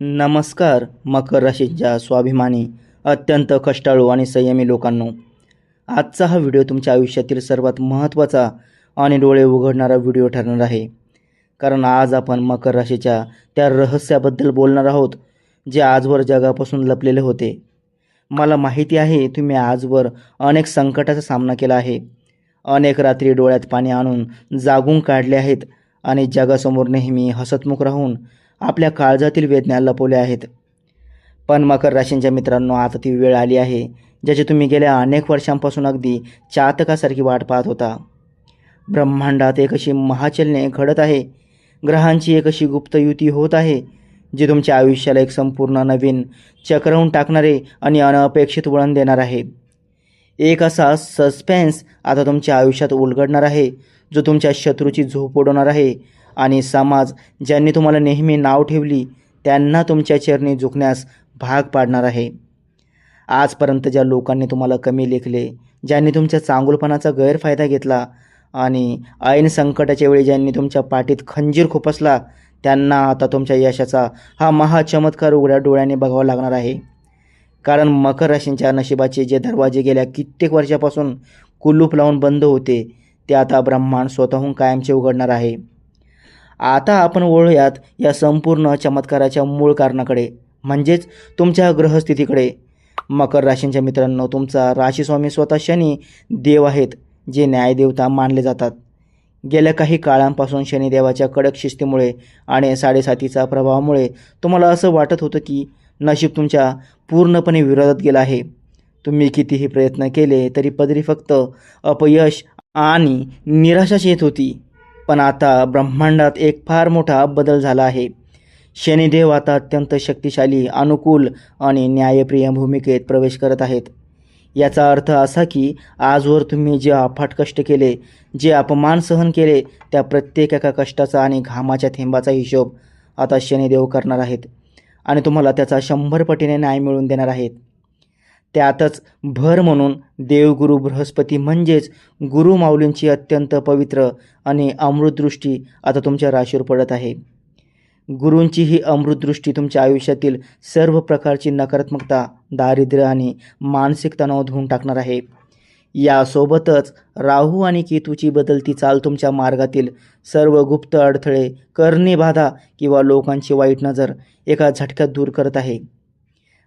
नमस्कार मकर राशीच्या स्वाभिमानी अत्यंत कष्टाळू आणि संयमी लोकांनो, आजचा हा व्हिडिओ तुमच्या आयुष्यातील सर्वात महत्त्वाचा आणि डोळे उघडणारा व्हिडिओ ठरणार आहे. कारण आज आपण मकर राशीच्या त्या रहस्याबद्दल बोलणार आहोत जे आजवर जगापासून लपलेले होते. मला माहिती आहे तुम्ही आजवर अनेक संकटाचा सामना केला आहे, अनेक रात्री डोळ्यात पाणी आणून जागून काढले आहेत आणि जगासमोर नेहमी हसतमुख राहून आपल्या काळजातील वेदना लपवल्या आहेत. पण मकर राशींच्या मित्रांनो, आता ती वेळ आली आहे ज्याची तुम्ही गेल्या अनेक वर्षांपासून अगदी चातकासारखी वाट पाहत होता. ब्रह्मांडात एक अशी महाचलने घडत आहे, ग्रहांची एक अशी गुप्त युती होत आहे जी तुमच्या आयुष्याला एक संपूर्ण नवीन चक्रावून टाकणारे आणि अनपेक्षित वळण देणार आहे. एक असा सस्पेन्स आता तुमच्या आयुष्यात उलगडणार आहे जो तुमच्या शत्रूची झोप उडवणार आहे आणि समाज ज्यांनी तुम्हाला नेहमी नाव ठेवली त्यांना तुमच्या चरणी झुकण्यास भाग पाडणार आहे. आजपर्यंत ज्या लोकांनी तुम्हाला कमी लेखले, ज्यांनी तुमच्या चांगुलपणाचा गैरफायदा घेतला आणि ऐन संकटाच्या वेळी ज्यांनी तुमच्या पाठीत खंजीर खुपसला, त्यांना आता तुमच्या यशाचा हा महाचमत्कार उघड्या डोळ्याने बघावा लागणार आहे. कारण मकर राशींच्या नशिबाचे जे दरवाजे गेल्या कित्येक वर्षापासून कुलूप लावून बंद होते ते आता ब्रह्मांड स्वतःहून कायमचे उघडणार आहे. आता आपण वळूयात या संपूर्ण चमत्काराच्या मूळ कारणाकडे, म्हणजेच तुमच्या ग्रहस्थितीकडे. मकर राशींच्या मित्रांनो, तुमचा राशीस्वामी स्वतः शनी देव आहेत जे न्यायदेवता मानले जातात. गेल्या काही काळांपासून शनिदेवाच्या कडक शिस्तीमुळे आणि साडेसातीचा प्रभावामुळे तुम्हाला असं वाटत होतं की नशीब तुमच्या पूर्णपणे विरोधात गेलं आहे. तुम्ही कितीही प्रयत्न केले तरी पदरी फक्त अपयश आणि निराशाच येत होती. पण आता ब्रह्मांडात एक फार मोठा बदल झाला आहे. शनिदेव आता अत्यंत शक्तिशाली, अनुकूल आणि न्यायप्रिय भूमिकेत प्रवेश करत आहेत. याचा अर्थ असा की आजवर तुम्ही जे अफाट कष्ट केले, जे अपमान सहन केले, त्या प्रत्येक एका कष्टाचा आणि घामाच्या थेंबाचा हिशोब आता शनिदेव करणार आहेत आणि तुम्हाला त्याचा 100 पटीने न्याय मिळवून देणार आहेत. त्यातच भर म्हणून देवगुरु बृहस्पती म्हणजेच गुरु माऊलींची अत्यंत पवित्र आणि अमृतदृष्टी आता तुमच्या राशीवर पडत आहे. गुरूंची ही अमृतदृष्टी तुमच्या आयुष्यातील सर्व प्रकारची नकारात्मकता, दारिद्र्य आणि मानसिक तणाव धुवून टाकणार आहे. यासोबतच राहू आणि केतूची बदलती चाल तुमच्या मार्गातील सर्व गुप्त अडथळे, करणी बाधा किंवा लोकांची वाईट नजर एका झटक्यात दूर करत आहे.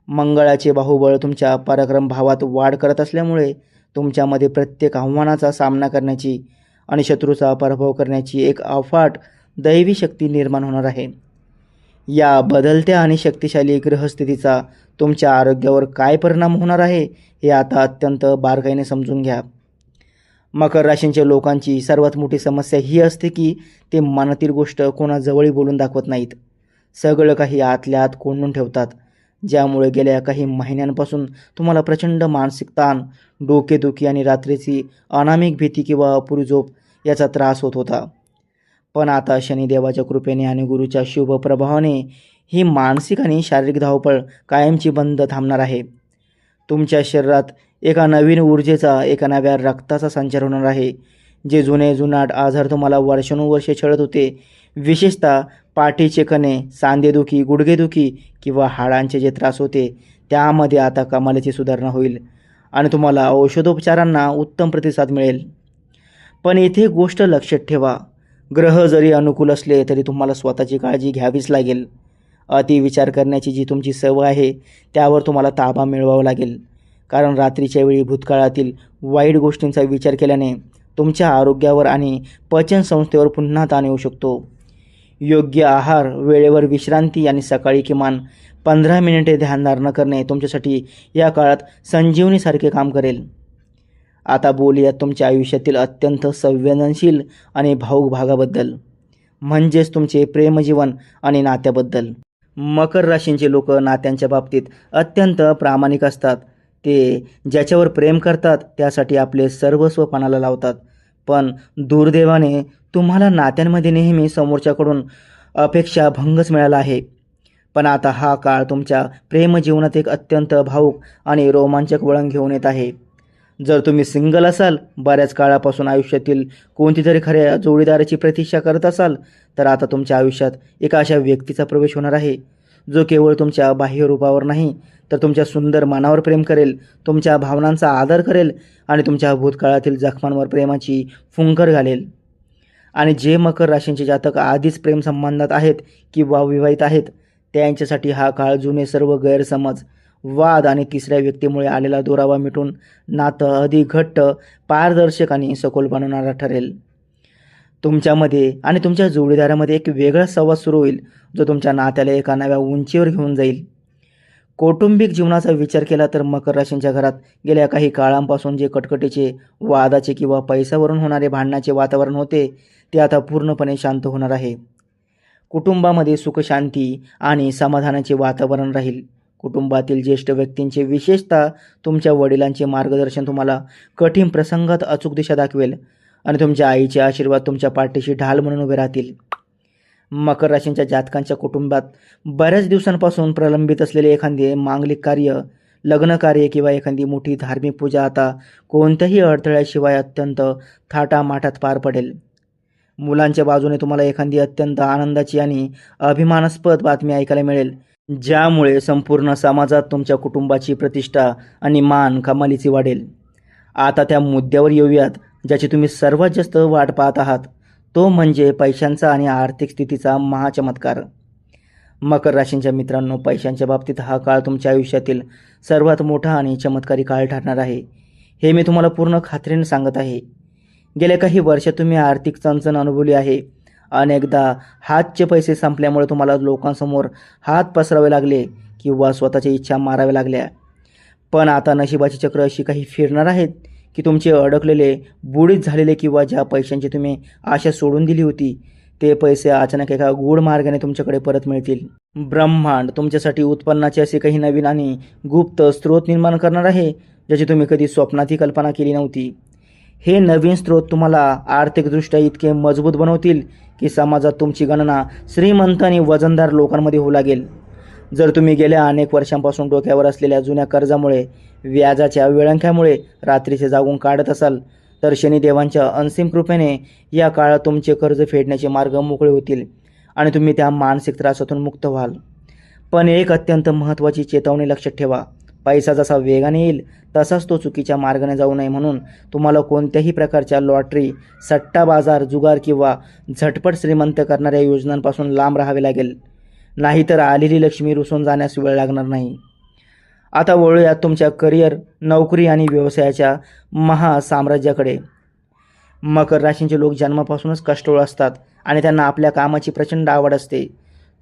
मंगळाचे बाहुबळ तुमच्या पराक्रम भावात वाढ करत असल्यामुळे तुमच्यामध्ये प्रत्येक आव्हानाचा सामना करण्याची आणि शत्रूचा पराभव करण्याची एक अफाट दैवी शक्ती निर्माण होणार आहे. या बदलत्या आणि शक्तिशाली ग्रहस्थितीचा तुमच्या आरोग्यावर काय परिणाम होणार आहे हे आता अत्यंत बारकाईने समजून घ्या. मकर राशींच्या लोकांची सर्वात मोठी समस्या ही असते की ते मनातील गोष्ट कोणाजवळही बोलून दाखवत नाहीत. सगळं काही आतल्या आत कोंडून ठेवतात, ज्यामुळे गेल्या काही महिन्यांपासून तुम्हाला प्रचंड मानसिक ताण, डोकेदुखी आणि रात्रीची अनामिक भीती किंवा अपुरी झोप याचा त्रास होत होता. पण आता शनिदेवाच्या कृपेने आणि गुरुच्या शुभ प्रभावाने ही मानसिक आणि शारीरिक धावपळ कायमची बंद थांबणार आहे. तुमच्या शरीरात एका नवीन ऊर्जेचा, एका नव्या रक्ताचा संचार होणार आहे. जे जुने जुनाट आजार तुम्हाला वर्षानुवर्षे छळत होते, विशेषतः पाठीचे कणे, सांधेदुखी, गुडघेदुखी किंवा हाडांचे जे त्रास होते, त्यामध्ये आता कमालीची सुधारणा होईल आणि तुम्हाला औषधोपचारांना उत्तम प्रतिसाद मिळेल. पण इथे गोष्ट लक्षात ठेवा, ग्रह जरी अनुकूल असले तरी तुम्हाला स्वतःची काळजी घ्यावीच लागेल. अतिविचार करण्याची जी तुमची सवय आहे त्यावर तुम्हाला ताबा मिळवावा लागेल. कारण रात्रीच्या वेळी भूतकाळातील वाईट गोष्टींचा विचार केल्याने तुमच्या आरोग्यावर आणि पचनसंस्थेवर पुन्हा ताण येऊ शकतो. योग्य आहार, वेळेवर विश्रांती आणि सकाळी किमान 15 मिनिटे ध्यानधारणा करणे तुमच्यासाठी या काळात संजीवनीसारखे काम करेल. आता बोलूयात तुमच्या आयुष्यातील अत्यंत संवेदनशील आणि भावूक भागाबद्दल, म्हणजेच तुमचे प्रेमजीवन आणि नात्याबद्दल. मकर राशींचे लोक नात्यांच्या बाबतीत अत्यंत प्रामाणिक असतात. ते ज्याच्यावर प्रेम करतात त्यासाठी आपले सर्वस्व पणाला लावतात. पण दुर्दैवाने तुम्हाला नात्यांमध्ये नेहमी समोरच्याकडून अपेक्षा भंगच मिळाला आहे. पण आता हा काळ तुमच्या प्रेमजीवनात एक अत्यंत भावूक आणि रोमांचक वळण घेऊन येत आहे. जर तुम्ही सिंगल असाल, बऱ्याच काळापासून आयुष्यातील कोणतीतरी खऱ्या जोडीदाराची प्रतीक्षा करत असाल, तर आता तुमच्या आयुष्यात एका अशा व्यक्तीचा प्रवेश होणार आहे जो केवळ तुमच्या बाह्य रूपावर नाही तर तुमच्या सुंदर मनावर प्रेम करेल, तुमच्या भावनांचा आदर करेल आणि तुमच्या भूतकाळातील जखमांवर प्रेमाची फुंकर घालेल. आणि जे मकर राशींचे जातक आधीच प्रेमसंबंधात आहेत किंवा विवाहित आहेत त्यांच्यासाठी हा काळ जुने सर्व गैरसमज, वाद आणि तिसऱ्या व्यक्तीमुळे आलेला दुरावा मिटून नातं अधिक घट्ट, पारदर्शक आणि सखोल बनवणारा ठरेल. तुमच्यामध्ये आणि तुमच्या जोडीदारामध्ये एक वेगळा संवाद सुरू होईल जो तुमच्या नात्याला एका नव्या उंचीवर घेऊन जाईल. कौटुंबिक जीवनाचा विचार केला तर मकर राशींच्या घरात गेल्या काही काळांपासून जे कटकटीचे, वादाचे किंवा पैशावरून होणारे भांडणाचे वातावरण होते ते आता पूर्णपणे शांत होणार आहे. कुटुंबामध्ये सुखशांती आणि समाधानाचे वातावरण राहील. कुटुंबातील ज्येष्ठ व्यक्तींचे, विशेषतः तुमच्या वडिलांचे मार्गदर्शन तुम्हाला कठीण प्रसंगात अचूक दिशा दाखवेल आणि तुमच्या आईचे आशीर्वाद तुमच्या पाठीशी ढाल म्हणून उभे राहतील. मकर राशींच्या जातकांच्या कुटुंबात बऱ्याच दिवसांपासून प्रलंबित असलेले एखादे मांगलिक कार्य, लग्न कार्य किंवा एखादी मोठी धार्मिक पूजा आता कोणत्याही अडथळ्याशिवाय अत्यंत थाटामाटात पार पडेल. मुलांच्या बाजूने तुम्हाला एखादी अत्यंत आनंदाची आणि अभिमानास्पद बातमी ऐकायला मिळेल, ज्यामुळे संपूर्ण समाजात तुमच्या कुटुंबाची प्रतिष्ठा आणि मान कमालीची वाढेल. आता त्या मुद्द्यावर येऊयात ज्याची तुम्ही सर्वात जास्त वाट पाहत आहात, तो म्हणजे पैशांचा आणि आर्थिक स्थितीचा महाचमत्कार. मकर राशींच्या मित्रांनो, पैशांच्या बाबतीत हा काळ तुमच्या आयुष्यातील सर्वात मोठा आणि चमत्कारी काळ ठरणार आहे. हे मी तुम्हाला पूर्ण खात्रीने सांगत आहे. गेल्या काही वर्षात तुम्ही आर्थिक चणचण अनुभवली आहे. अनेकदा हातचे पैसे संपल्यामुळे तुम्हाला लोकांसमोर हात पसरावे लागले किंवा स्वतःच्या इच्छा माराव्या लागल्या. पण आता नशिबाची चक्र अशी काही फिरणार आहेत की तुमचे अडकलेले, बुडीत झालेले किंवा ज्या पैशांची तुम्ही आशा सोडून दिली होती ते पैसे अचानक एका गूढ मार्गाने तुमच्याकडे परत मिळतील. ब्रह्मांड तुमच्यासाठी उत्पन्नाचे असे काही नवीन आणि गुप्त स्रोत निर्माण करणार आहे ज्याची तुम्ही कधी स्वप्नातही कल्पना केली नव्हती. हे नवीन स्रोत तुम्हाला आर्थिकदृष्ट्या इतके मजबूत बनवतील की समाजात तुमची गणना श्रीमंत आणि वजनदार लोकांमध्ये होऊ लागेल. जर तुम्ही गेल्या अनेक वर्षांपासून डोक्यावर असलेल्या जुन्या कर्जामुळे, व्याजाच्या विळंख्यामुळे रात्रीचे जागून काढत असाल तर शनिदेवांच्या असीम कृपेने या काळात तुमचे कर्ज फेडण्याचे मार्ग मोकळे होतील आणि तुम्ही त्या मानसिक त्रासातून मुक्त व्हाल. पण एक अत्यंत महत्त्वाची चेतावणी लक्षात ठेवा. पैसा जसा वेगाने येईल तसाच तो चुकीच्या मार्गाने जाऊ नये, म्हणून तुम्हाला कोणत्याही प्रकारच्या लॉटरी, सट्टा बाजार, जुगार किंवा झटपट श्रीमंत करणाऱ्या योजनांपासून लांब राहावे लागेल. नाहीतर आलेली लक्ष्मी रुसून जाण्यास वेळ लागणार नाही. आता वळूयात तुमच्या करिअर, नोकरी आणि व्यवसायाच्या महासाम्राज्याकडे. मकर राशींचे लोक जन्मापासूनच कष्टाळू असतात आणि त्यांना आपल्या कामाची प्रचंड आवड असते.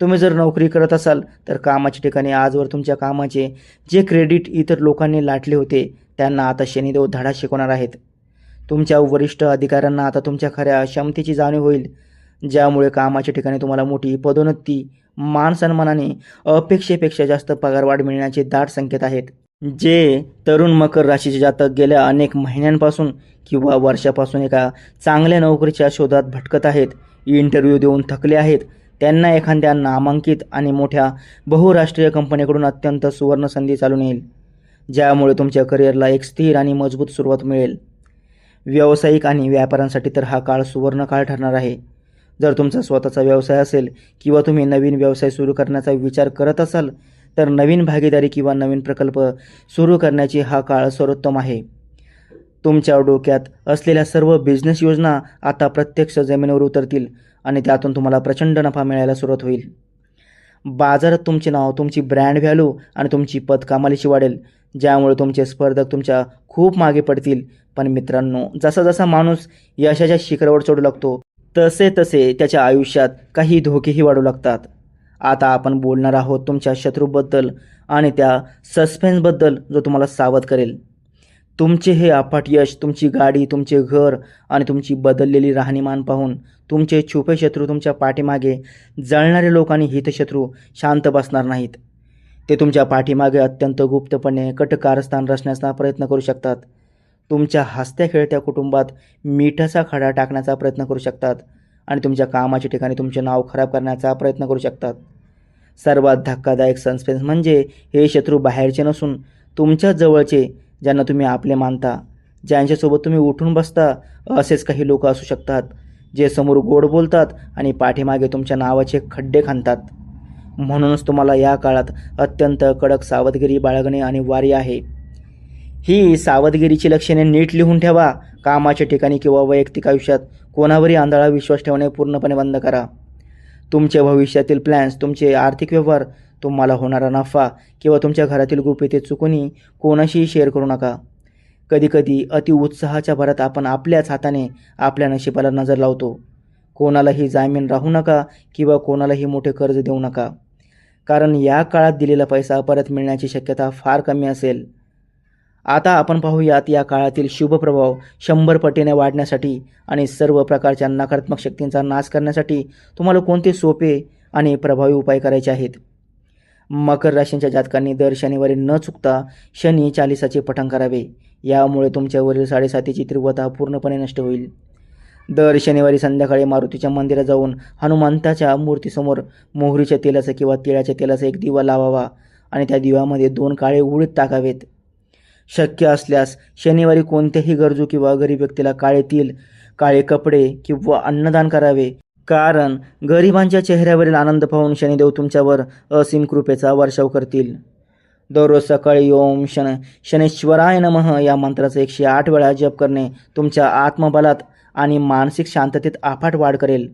तुम्ही जर नोकरी करत असाल तर कामाच्या ठिकाणी आजवर तुमच्या कामाचे जे क्रेडिट इतर लोकांनी लाटले होते त्यांना आता शनिदेव धडा शिकवणार आहेत. तुमच्या वरिष्ठ अधिकाऱ्यांना आता तुमच्या खऱ्या क्षमतेची जाणीव होईल, ज्यामुळे कामाच्या ठिकाणी तुम्हाला मोठी पदोन्नती, मान सन्मान आणि अपेक्षेपेक्षा जास्त पगारवाढ मिळण्याचे दाट संकेत आहेत. जे तरुण मकर राशीचे जातक गेल्या अनेक महिन्यांपासून किंवा वर्षापासून एका चांगल्या नोकरीच्या शोधात भटकत आहेत, इंटरव्ह्यू देऊन थकले आहेत, त्यांना एखाद्या नामांकित आणि मोठ्या बहुराष्ट्रीय कंपनीकडून अत्यंत सुवर्ण संधी चालून येईल, ज्यामुळे तुमच्या करिअरला एक स्थिर आणि मजबूत सुरुवात मिळेल. व्यावसायिक आणि व्यापाऱ्यांसाठी तर हा काळ सुवर्ण काळ ठरणार आहे. जर तुमचा स्वतःचा व्यवसाय असेल किंवा तुम्ही नवीन व्यवसाय सुरू करण्याचा विचार करत असाल तर नवीन भागीदारी किंवा नवीन प्रकल्प सुरू करण्याची हा काळ सर्वोत्तम आहे. तुमच्या डोक्यात असलेल्या सर्व बिझनेस योजना आता प्रत्यक्ष जमिनीवर उतरतील आणि त्यातून तुम्हाला प्रचंड नफा मिळायला सुरुवात होईल. बाजारात तुमचे नाव, तुमची ब्रँड व्हॅल्यू आणि तुमची पत कमालीची वाढेल, ज्यामुळे तुमचे स्पर्धक तुमच्या खूप मागे पडतील. पण मित्रांनो, जसा जसा माणूस यशाच्या शिखरावर चढू लागतो तसे तसे त्याच्या आयुष्यात काही धोकेही वाढू लागतात. आता आपण बोलणार आहोत तुमच्या शत्रूबद्दल आणि त्या सस्पेन्सबद्दल जो तुम्हाला सावध करेल. तुमचे हे अफाट यश, तुमची गाडी, तुमचे घर आणि तुमची बदललेली राहणीमान पाहून तुमचे छुपे शत्रू, तुमच्या पाठीमागे जळणारे लोक आणि हितशत्रू शांत बसणार नाहीत. ते तुमच्या पाठीमागे अत्यंत गुप्तपणे कट कारस्थान रचण्याचा प्रयत्न करू शकतात. तुमच्या हसत्या खेळत्या कुटुंबात मिठाचा खडा टाकण्याचा प्रयत्न करू शकतात आणि तुमच्या कामाच्या ठिकाणी तुमचे नाव खराब करण्याचा प्रयत्न करू शकतात. सर्वात धक्कादायक सस्पेन्स म्हणजे हे शत्रू बाहेरचे नसून तुमच्या जवळचे, ज्यांना तुम्ही आपले मानता, ज्यांच्यासोबत तुम्ही उठून बसता, असेच काही लोक असू शकतात जे समोर गोड बोलतात आणि पाठीमागे तुमच्या नावाचे खड्डे खणतात. म्हणूनच तुम्हाला या काळात अत्यंत कडक सावधगिरी बाळगणे अनिवार्य आहे. ही सावधगिरीची लक्षणे नीट लिहून ठेवा. कामाच्या ठिकाणी किंवा वैयक्तिक आयुष्यात कोणावरही आंधळा विश्वास ठेवणे पूर्णपणे बंद करा. तुमचे भविष्यातील प्लॅन्स, तुमचे आर्थिक व्यवहार, तुम्हाला होणारा नफा किंवा तुमच्या घरातील गुपिते चुकूनही कोणाशीही शेअर करू नका. कधीकधी अतिउत्साहाच्या भरात आपण आपल्याच हाताने आपल्या नशिबाला नजर लावतो. कोणालाही जामीन राहू नका किंवा कोणालाही मोठे कर्ज देऊ नका, कारण या काळात दिलेला पैसा परत मिळण्याची शक्यता फार कमी असेल. आता आपण पाहूयात या काळातील शुभ प्रभाव 100 पटीने वाढण्यासाठी आणि सर्व प्रकारच्या नकारात्मक शक्तींचा नाश करण्यासाठी तुम्हाला कोणते सोपे आणि प्रभावी उपाय करायचे आहेत. मकर राशीच्या जातकांनी दर शनिवारी न चुकता शनी चालिसाचे पठण करावे. यामुळे तुमच्यावरील 7.5ची तीव्रता पूर्णपणे नष्ट होईल. दर शनिवारी संध्याकाळी मारुतीच्या मंदिरात जाऊन हनुमंताच्या मूर्तीसमोर मोहरीच्या तेलाचा किंवा तिळाच्या तेलाचा एक दिवा लावावा आणि त्या दिव्यामध्ये 2 काळे उडीद टाकावेत. शक्य असल्यास शनिवारी कोणत्याही गरजू किंवा गरीब व्यक्तीला काळे तीळ, काळे कपडे किंवा अन्नदान करावे, कारण गरिबांच्या चेहऱ्यावरील आनंद पाहून शनिदेव तुमच्यावर असीम कृपेचा वर्षाव करतील. दररोज सकाळी ओम शनेश्वराय नमः या मंत्राचा 108 वेळा जप करणे तुमच्या आत्मबलात आणि मानसिक शांततेत अफाट वाढ करेल.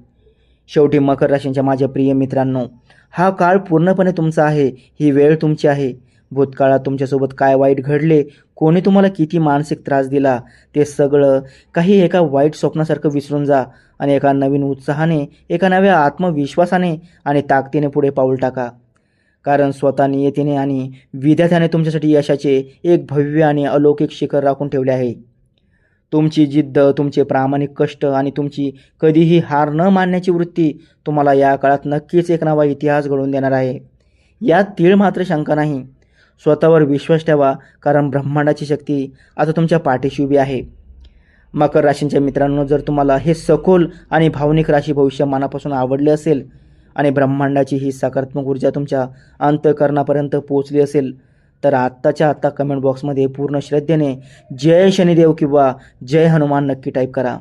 शेवटी मकर राशीच्या माझ्या प्रिय मित्रांनो, हा काळ पूर्णपणे तुमचा आहे. ही वेळ तुमची आहे. भूतकाळात तुमच्यासोबत काय वाईट घडले, कोणी तुम्हाला किती मानसिक त्रास दिला, ते सगळं काही एका वाईट स्वप्नासारखं विसरून जा आणि एका नवीन उत्साहाने, एका नव्या आत्मविश्वासाने आणि ताकदीने पुढे पाऊल टाका. कारण स्वतः नियतीने आणि विधात्याने तुमच्यासाठी यशाचे एक भव्य आणि अलौकिक शिखर राखून ठेवले आहे. तुमची जिद्द, तुमचे प्रामाणिक कष्ट आणि तुमची कधीही हार न मानण्याची वृत्ती तुम्हाला या काळात नक्कीच एक नवा इतिहास घडवून देणार आहे. यात तीळ मात्र शंका नाही. स्वतःवर विश्वास ठेवा, कारण ब्रह्मांडाची शक्ती आता तुमच्या पाठीशी उभी आहे. मकर राशीच्या मित्रांनो, जर तुम्हाला हे सखोल आणि भावनिक राशी भविष्य मनापासून आवडले असेल आणि ब्रह्मांडाची ही सकारात्मक ऊर्जा तुमच्या अंतःकरणापर्यंत पोहोचली असेल, तर आत्ताच्या आत्ता कमेंट बॉक्समध्ये पूर्ण श्रद्धेने जय शनिदेव किंवा जय हनुमान नक्की टाईप करा.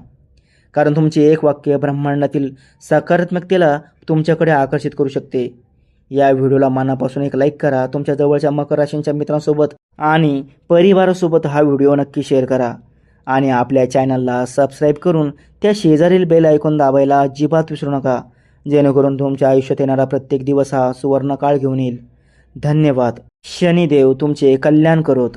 कारण तुमचे एक वाक्य ब्रह्मांडातील सकारात्मकतेला तुमच्याकडे आकर्षित करू शकते. या व्हिडिओला मनापासून एक लाईक करा. तुमच्या जवळच्या मकर राशीच्या मित्रांसोबत आणि परिवारासोबत हा व्हिडिओ नक्की शेअर करा आणि आपल्या चॅनलला सबस्क्राईब करून त्या शेजारील बेल आयकॉन दाबायला अजिबात विसरू नका, जेणेकरून तुमच्या आयुष्यात येणारा प्रत्येक दिवस हा सुवर्ण काळ घेऊन येईल. धन्यवाद. शनिदेव तुमचे कल्याण करोत.